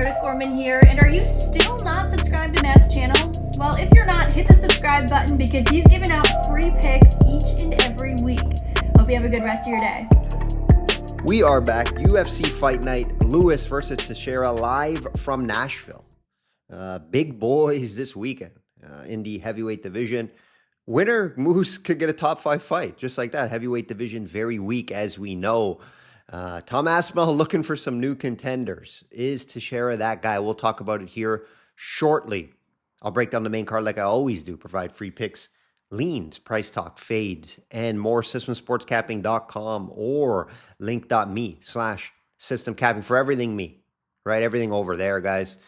Meredith Gorman here, and are you still not subscribed to Matt's channel? Well, if you're not, hit the subscribe button because he's giving out free picks each and every week. Hope you have a good rest of your day. We are back. UFC Fight Night. Lewis versus Teixeria live from Nashville. Big boys this weekend in the heavyweight division. Winner Moose could get a top 5 fight just like that. Heavyweight division very weak, as we know. Tom Aspinall looking for some new contenders. Is Teixeira that guy? We'll talk about it here shortly. I'll break down the main card like I always do. Provide free picks, leans, price talk, fades, and more. Systemsportscapping.com or link.me/systemcapping for everything me. Right? Everything over there, guys.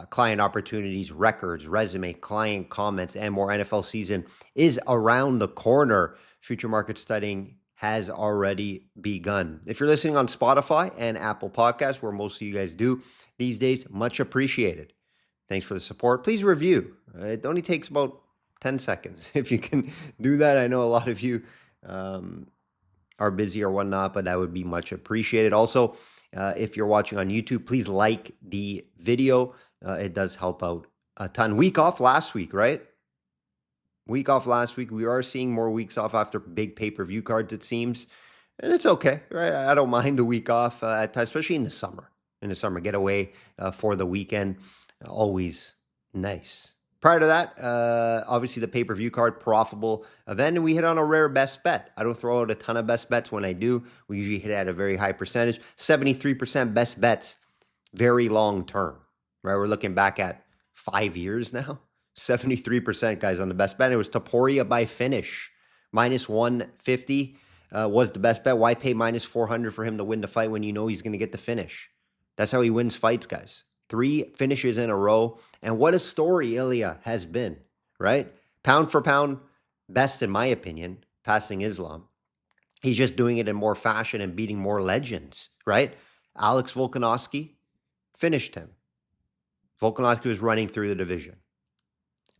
Client opportunities, records, resume, client comments, and more. NFL season is around the corner. Future market studying has already begun. If you're listening on Spotify and Apple Podcasts, where most of you guys do these days, much appreciated. Thanks for the support. Please review. It only takes about 10 seconds. If you can do that, I know a lot of you are busy or whatnot, but that would be much appreciated. Also, if you're watching on YouTube, please like the video. It does help out a ton. Week off last week, right? Week off last week. We are seeing more weeks off after big pay-per-view cards, it seems. And it's okay, right? I don't mind a week off at times, especially in the summer. In the summer, get away for the weekend. Always nice. Prior to that, obviously the pay-per-view card, profitable event, and we hit on a rare best bet. I don't throw out a ton of best bets. When I do, we usually hit at a very high percentage. 73% best bets, very long term, right? We're looking back at 5 years now. 73% guys on the best bet. It was Teixeria by finish. Minus 150 was the best bet. Why pay minus 400 for him to win the fight when you know he's going to get the finish? That's how he wins fights, guys. 3 finishes in a row. And what a story Ilya has been, right? Pound for pound, best in my opinion, passing Islam. He's just doing it in more fashion and beating more legends, right? Alex Volkanovski finished him. Volkanovski was running through the division.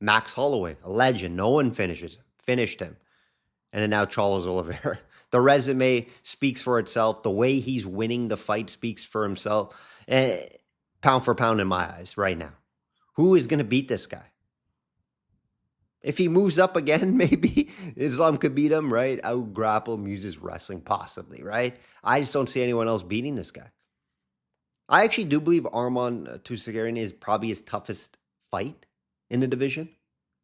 Max Holloway, a legend. No one finished him. And then now Charles Oliveira. The resume speaks for itself. The way he's winning the fight speaks for himself. Pound for pound in my eyes right now. Who is going to beat this guy? If he moves up again, maybe Islam could beat him, right? Out grapple him, uses wrestling, possibly, right? I just don't see anyone else beating this guy. I actually do believe Arman Teixeira is probably his toughest fight in the division.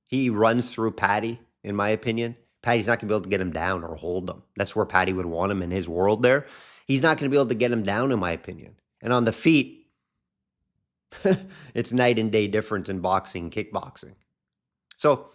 He runs through Paddy, in my opinion. Paddy's not going to be able to get him down or hold him. That's where Paddy would want him in his world there. He's not going to be able to get him down, in my opinion. And on the feet, it's night and day difference in boxing, kickboxing. So,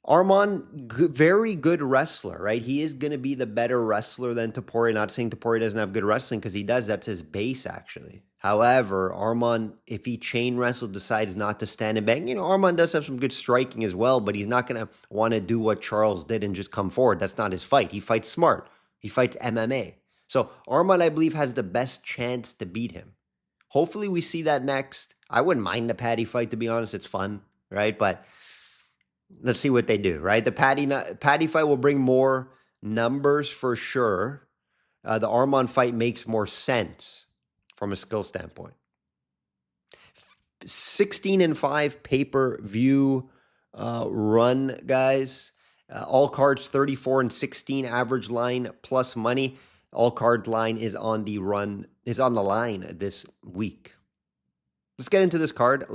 Arman, very good wrestler, right? He is going to be the better wrestler than Teixeira. Not saying Teixeira doesn't have good wrestling, because he does. That's his base, actually. However, Arman, if he chain wrestles, decides not to stand and bang, Arman does have some good striking as well, but he's not going to want to do what Charles did and just come forward. That's not his fight. He fights smart. He fights MMA. So Arman, I believe, has the best chance to beat him. Hopefully we see that next. I wouldn't mind the Paddy fight, to be honest. It's fun, right? But let's see what they do, right? The Paddy fight will bring more numbers for sure. The Arman fight makes more sense from a skill standpoint. 16-5 pay-per-view run, guys. All cards 34-16 average line plus money. All card line is on the line this week. Let's get into this card.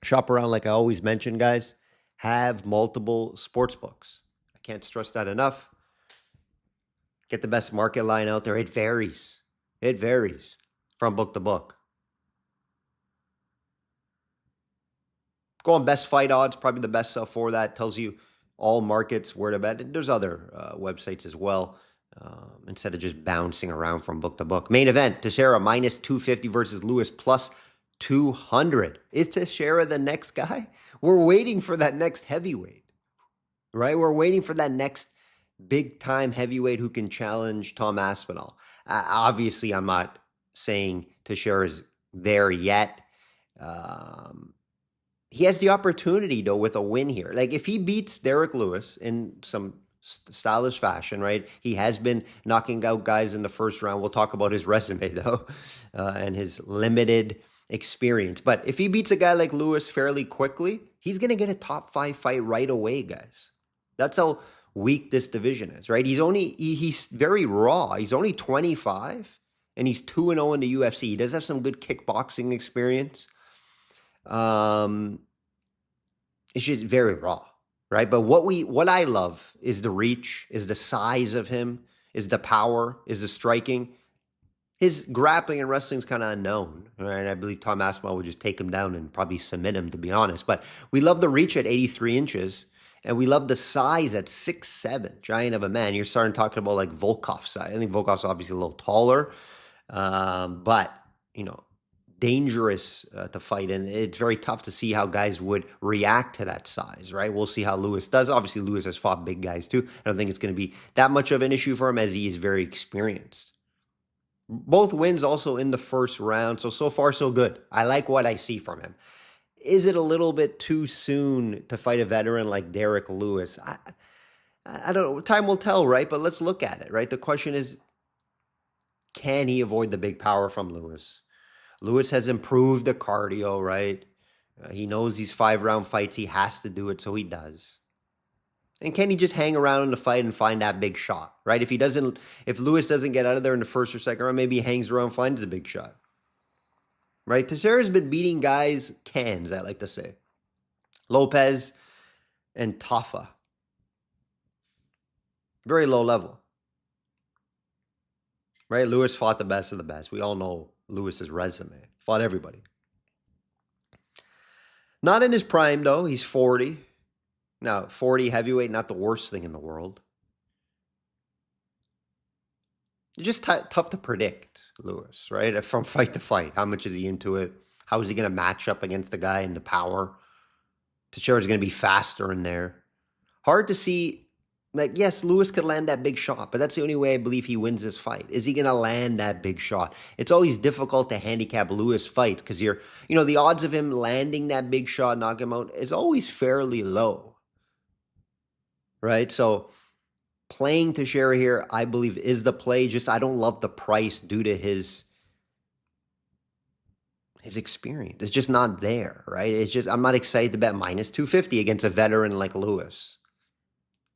Shop around like I always mention, guys. Have multiple sports books. I can't stress that enough. Get the best market line out there. It varies. It varies from book to book. Go on best fight odds, probably the best for that. Tells you all markets where to bet. There's other websites as well, instead of just bouncing around from book to book. Main event, Teixeira minus 250 versus Lewis plus 200. Is Teixeira the next guy? We're waiting for that next heavyweight, right? We're waiting for that next big-time heavyweight who can challenge Tom Aspinall. Obviously, I'm not saying Teixeira's there yet. He has the opportunity, though, with a win here. Like, if he beats Derek Lewis in some stylish fashion, right? He has been knocking out guys in the first round. We'll talk about his resume, though, and his limited experience. But if he beats a guy like Lewis fairly quickly, he's going to get a top 5 fight right away, guys. That's how weak this division is, right? He's very raw. He's only 25, and he's 2-0 in the UFC. He does have some good kickboxing experience. It's just very raw, right? But what I love is the reach, is the size of him, is the power, is the striking. His grappling and wrestling is kind of unknown, right? I believe Tom Aspinall would just take him down and probably submit him, to be honest. But we love the reach at 83 inches, and we love the size at 6'7", giant of a man. You're starting talking about like Volkov's size. I think Volkov's obviously a little taller, but, dangerous to fight, and it's very tough to see how guys would react to that size, right? We'll see how Lewis does. Obviously, Lewis has fought big guys too. I don't think it's going to be that much of an issue for him, as he is very experienced. Both wins also in the first round, so far so good. I like what I see from him. Is it a little bit too soon to fight a veteran like Derek Lewis? I don't know. Time will tell, right? But let's look at it, right? The question is, can he avoid the big power from Lewis? Lewis has improved the cardio, right? He knows these 5-round fights. He has to do it, so he does. And can he just hang around in the fight and find that big shot, right? If Lewis doesn't get out of there in the first or second round, maybe he hangs around, finds a big shot, right? Teixeira's been beating guys, cans, I like to say. Lopez and Tafa. Very low level, right? Lewis fought the best of the best. We all know Lewis's resume. Fought everybody. Not in his prime, though. He's 40. Now, 40 heavyweight, not the worst thing in the world. It's just tough to predict, Lewis, right? From fight to fight. How much is he into it? How is he going to match up against the guy in the power? Teixeira's going to be faster in there. Hard to see. Like, yes, Lewis could land that big shot, but that's the only way I believe he wins this fight. Is he going to land that big shot? It's always difficult to handicap Lewis fights because the odds of him landing that big shot, knock him out, is always fairly low, right? So playing Teixeira here, I believe, is the play. Just I don't love the price due to his experience. It's just not there, right? I'm not excited to bet minus 250 against a veteran like Lewis.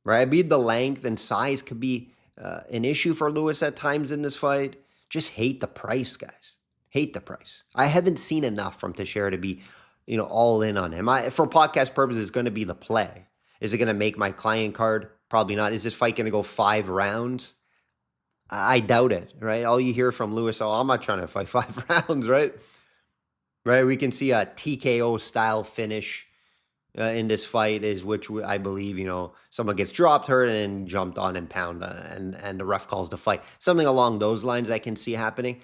Right, I believe the length and size could be an issue for Lewis at times in this fight. Just hate the price, guys. Hate the price. I haven't seen enough from Teixeira to be, all in on him. For podcast purposes, it's going to be the play. Is it going to make my client card? Probably not. Is this fight going to go 5 rounds? I doubt it, right? All you hear from Lewis, I'm not trying to fight 5 rounds, right? Right, we can see a TKO style finish in this fight, which I believe, someone gets dropped, hurt, and jumped on and pound, and the ref calls the fight. Something along those lines I can see happening.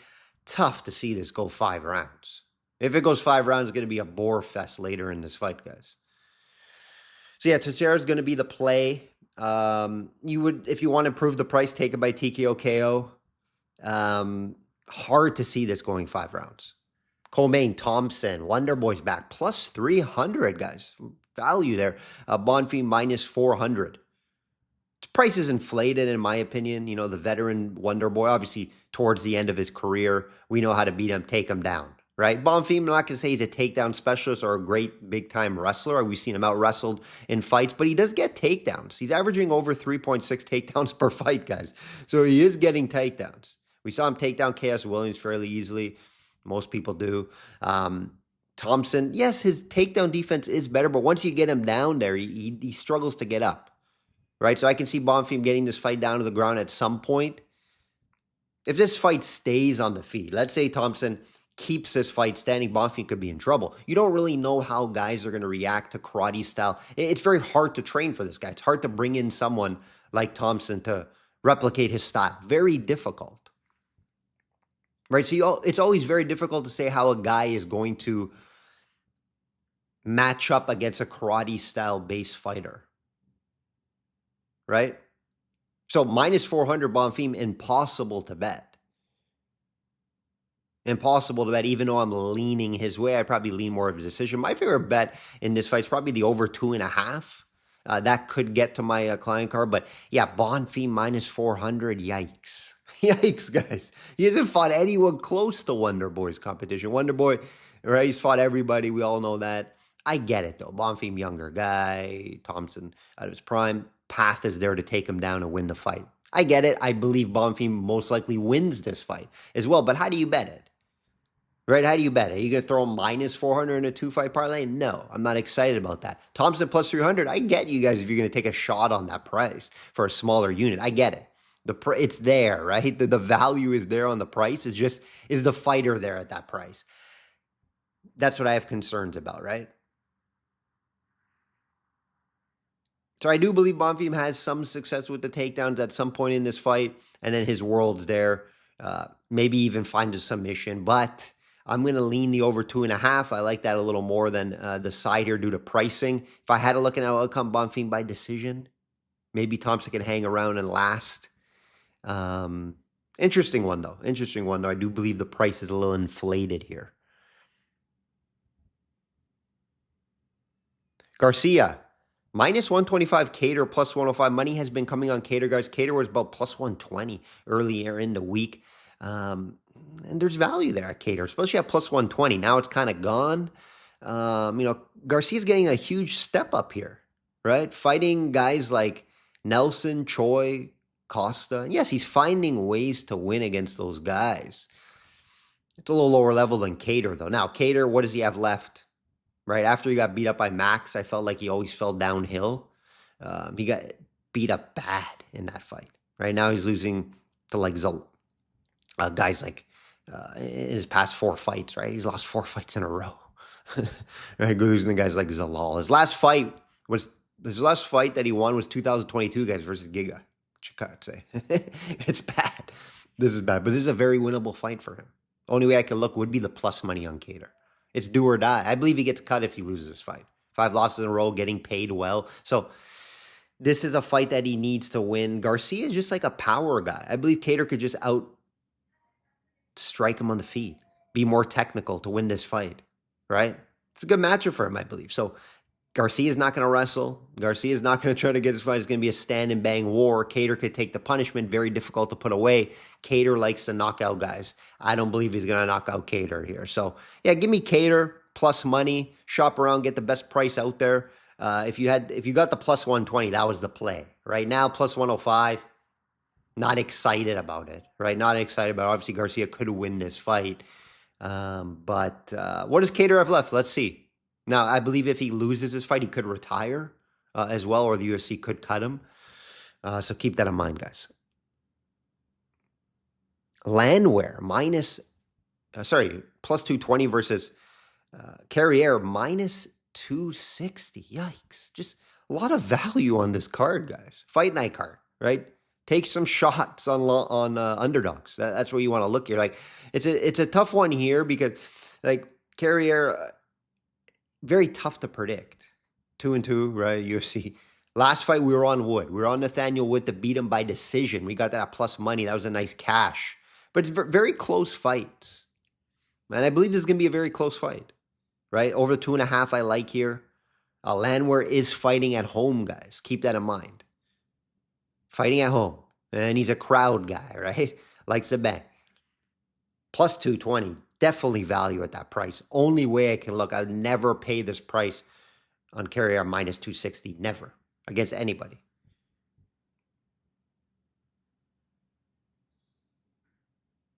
Tough to see this go 5 rounds. If it goes 5 rounds, it's going to be a bore fest later in this fight, guys. So yeah, Teixeira's going to be the play. If you want to improve the price, take it by TKO KO. Hard to see this going 5 rounds. Coleman, Thompson, Wonder Boy's back, plus 300, guys. Value there. Bonfim, minus 400. Price is inflated, in my opinion. The veteran Wonder Boy, obviously, towards the end of his career, we know how to beat him, take him down, right? Bonfim, I'm not going to say he's a takedown specialist or a great big-time wrestler. We've seen him out-wrestled in fights, but he does get takedowns. He's averaging over 3.6 takedowns per fight, guys. So he is getting takedowns. We saw him take down KS Williams fairly easily. Most people do. Thompson, yes, his takedown defense is better, but once you get him down there, he struggles to get up, right? So I can see Bonfim getting this fight down to the ground at some point. If this fight stays on the feet, let's say Thompson keeps this fight standing, Bonfim could be in trouble. You don't really know how guys are going to react to karate style. It's very hard to train for this guy. It's hard to bring in someone like Thompson to replicate his style. Very difficult. Right, so it's always very difficult to say how a guy is going to match up against a karate-style base fighter. Right? So minus 400 Bonfim, impossible to bet. Impossible to bet, even though I'm leaning his way. I'd probably lean more of a decision. My favorite bet in this fight is probably the over 2.5. That could get to my client card. But yeah, Bonfim minus 400. Yikes. Yikes, guys. He hasn't fought anyone close to Wonder Boy's competition. Wonder Boy, right? He's fought everybody. We all know that. I get it, though. Bonfim, younger guy. Thompson out of his prime. Path is there to take him down and win the fight. I get it. I believe Bonfim most likely wins this fight as well. But how do you bet it? Right? How do you bet it? Are you going to throw minus 400 in a 2-fight parlay? No, I'm not excited about that. Thompson plus 300. I get you guys if you're going to take a shot on that price for a smaller unit. I get it. It's there, right? The value is there on the price. It's just, is the fighter there at that price? That's what I have concerns about, right? So I do believe Bonfim has some success with the takedowns at some point in this fight, and then his world's there. Maybe even find a submission, but I'm going to lean the over 2.5. I like that a little more than the side here due to pricing. If I had to look at an outcome, Bonfim by decision, maybe Thompson can hang around and last. Interesting one, though. Interesting one, though. I do believe the price is a little inflated here. Garcia, minus 125, Cater plus 105. Money has been coming on Cater, guys. Cater was about plus 120 earlier in the week. And there's value there at Cater, especially at plus 120. Now it's kind of gone. Garcia's getting a huge step up here, right? Fighting guys like Nelson, Choi, Costa. And yes, he's finding ways to win against those guys. It's a little lower level than Cater, though. Now, Cater, what does he have left? Right after he got beat up by Max, I felt like he always fell downhill. He got beat up bad in that fight. Right now, he's losing to like guys like in his past 4 fights. Right, he's lost 4 fights in a row. Right, losing to guys like Zalal. His last fight that he won was 2022, guys, versus Giga. Chikadze. It's bad. This is bad, but this is a very winnable fight for him. Only way I could look would be the plus money on Cater. It's do or die. I believe he gets cut if he loses this fight. 5 losses in a row, getting paid well. So this is a fight that he needs to win. Garcia is just like a power guy. I believe Cater could just strike him on the feet, be more technical to win this fight, right? It's a good matchup for him, I believe. So Garcia is not going to wrestle. Garcia is not going to try to get his fight. It's going to be a stand and bang war. Cater could take the punishment. Very difficult to put away. Cater likes to knock out guys. I don't believe he's going to knock out Cater here. So, yeah, give me Cater plus money. Shop around, get the best price out there. If you got the plus 120, that was the play. Right now, plus 105, not excited about it. Right, not excited about it. Obviously, Garcia could win this fight. But what does Cater have left? Let's see. Now, I believe if he loses this fight, he could retire as well, or the UFC could cut him. So keep that in mind, guys. Landwehr, plus 220 versus Carrier, minus 260. Yikes. Just a lot of value on this card, guys. Fight night card, right? Take some shots on underdogs. That's where you want to look here. Like, it's a tough one here because, like, Carrier... very tough to predict. 2-2, right? UFC. Last fight, we were on Wood. We were on Nathaniel Wood to beat him by decision. We got that plus money. That was a nice cash. But it's very close fights. And I believe this is going to be a very close fight, right? Over 2.5 I like here. Landwehr is fighting at home, guys. Keep that in mind. Fighting at home. And he's a crowd guy, right? Likes to bang. Plus 220. Definitely value at that price. Only way I can look. I'd never pay this price on Carrier minus 260. Never. Against anybody.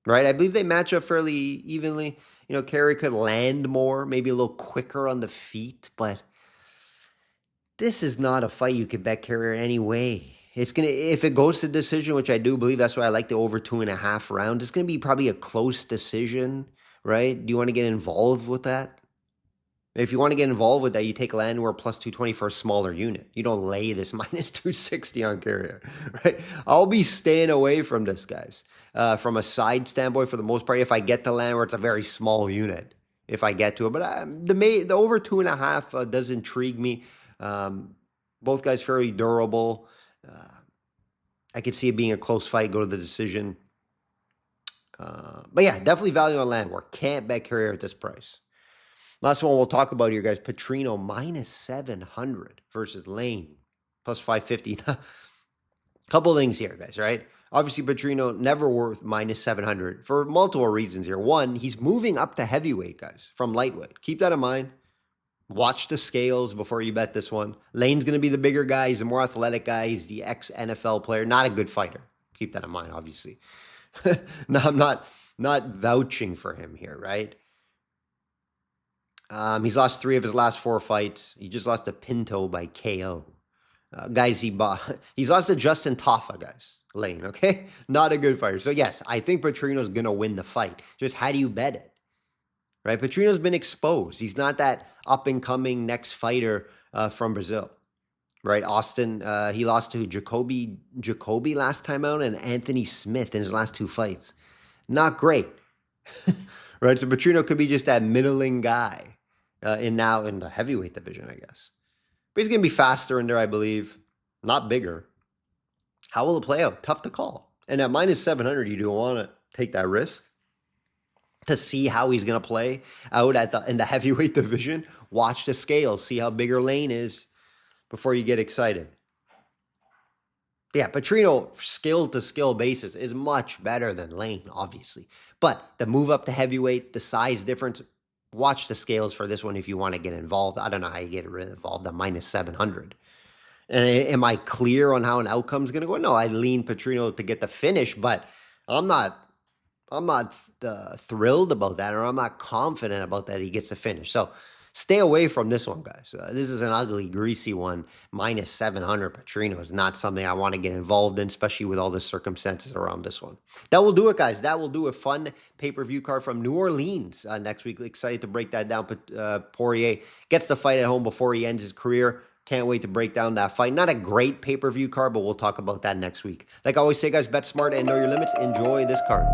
Right? I believe they match up fairly evenly. Carrier could land more, maybe a little quicker on the feet, but this is not a fight you could bet Carrier anyway. If it goes to decision, which I do believe, that's why I like the over 2.5 rounds, it's going to be probably a close decision. Right? Do you want to get involved with that? If you want to get involved with that, you take Landwehr plus 220 for a smaller unit. You don't lay this minus 260 on Carrier, right? I'll be staying away from this, guys. From a side standpoint, for the most part, if I get to Landwehr, it's a very small unit. If I get to it, but the over 2.5 does intrigue me. Both guys fairly durable. I could see it being a close fight, go to the decision. But yeah, definitely value on Landwehr. Can't bet Carrier at this price. Last one we'll talk about here, guys. Petrino minus 700 versus Lane. plus 550. Couple things here, guys, right? Obviously, Petrino never worth minus 700 for multiple reasons here. One, he's moving up to heavyweight, guys, from lightweight. Keep that in mind. Watch the scales before you bet this one. Lane's going to be the bigger guy. He's a more athletic guy. He's the ex-NFL player. Not a good fighter. Keep that in mind, obviously. No, I'm not vouching for him here, right? He's lost 3 of his last 4 fights. He just lost to Pinto by KO. Guys, he's lost to Justin Taffa, guys. Lane, okay? Not a good fighter. So, yes, I think Petrino's going to win the fight. Just how do you bet it? Right? Petrino's been exposed. He's not that up-and-coming next fighter from Brazil. Right? Austin, he lost to Jacoby last time out and Anthony Smith in his last 2 fights. Not great. Right? So Petrino could be just that middling guy in the heavyweight division, I guess. But he's going to be faster in there, I believe. Not bigger. How will it play out? Tough to call. And at minus 700, you do want to take that risk to see how he's going to play out in the heavyweight division. Watch the scales. See how bigger Lane is before you get excited. Yeah, Petrino, skill-to-skill basis, is much better than Lane, obviously. But the move up to heavyweight, the size difference, watch the scales for this one if you want to get involved. I don't know how you get involved at minus 700. And am I clear on how an outcome is going to go? No, I lean Petrino to get the finish, but I'm not thrilled about that, or I'm not confident about that he gets the finish. So stay away from this one, guys. This is an ugly, greasy one. Minus 700 Petrino is not something I want to get involved in, especially with all the circumstances around this one. That will do it, guys. That will do a fun pay-per-view card from New Orleans next week. Excited to break that down. Poirier gets the fight at home before he ends his career. Can't wait to break down that fight. Not a great pay-per-view card, but we'll talk about that next week. Like I always say, guys, bet smart and know your limits. Enjoy this card.